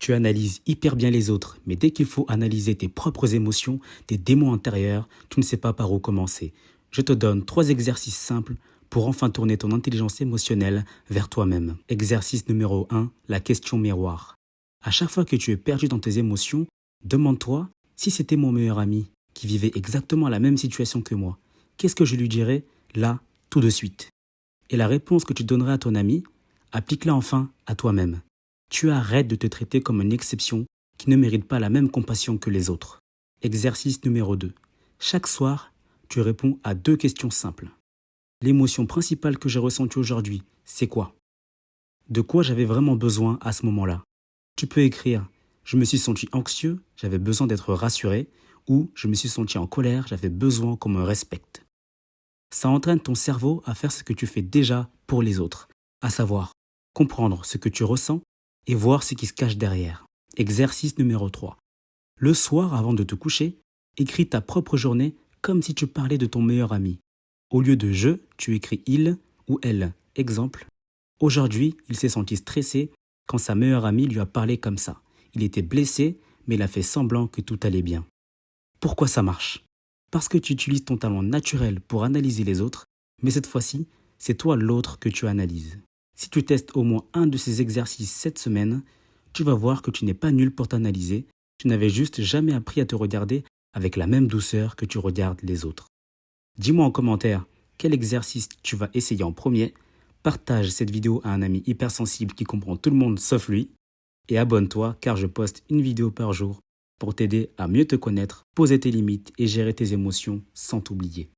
Tu analyses hyper bien les autres, mais dès qu'il faut analyser tes propres émotions, tes démons intérieurs, tu ne sais pas par où commencer. Je te donne 3 exercices simples pour enfin tourner ton intelligence émotionnelle vers toi-même. Exercice numéro 1, la question miroir. À chaque fois que tu es perdu dans tes émotions, demande-toi si c'était mon meilleur ami qui vivait exactement la même situation que moi. Qu'est-ce que je lui dirais là, tout de suite? Et la réponse que tu donnerais à ton ami, applique-la enfin à toi-même. Tu arrêtes de te traiter comme une exception qui ne mérite pas la même compassion que les autres. Exercice numéro 2. Chaque soir, tu réponds à 2 questions simples. L'émotion principale que j'ai ressentie aujourd'hui, c'est quoi? De quoi j'avais vraiment besoin à ce moment-là? Tu peux écrire « Je me suis senti anxieux, j'avais besoin d'être rassuré » ou « Je me suis senti en colère, j'avais besoin qu'on me respecte ». Ça entraîne ton cerveau à faire ce que tu fais déjà pour les autres, à savoir comprendre ce que tu ressens et voir ce qui se cache derrière. Exercice numéro 3. Le soir, avant de te coucher, écris ta propre journée comme si tu parlais de ton meilleur ami. Au lieu de « je », tu écris « il » ou « elle ». Exemple, aujourd'hui, il s'est senti stressé quand sa meilleure amie lui a parlé comme ça. Il était blessé, mais il a fait semblant que tout allait bien. Pourquoi ça marche? Parce que tu utilises ton talent naturel pour analyser les autres, mais cette fois-ci, c'est toi l'autre que tu analyses. Si tu testes au moins un de ces exercices cette semaine, tu vas voir que tu n'es pas nul pour t'analyser, tu n'avais juste jamais appris à te regarder avec la même douceur que tu regardes les autres. Dis-moi en commentaire quel exercice tu vas essayer en premier, partage cette vidéo à un ami hypersensible qui comprend tout le monde sauf lui, et abonne-toi car je poste une vidéo par jour pour t'aider à mieux te connaître, poser tes limites et gérer tes émotions sans t'oublier.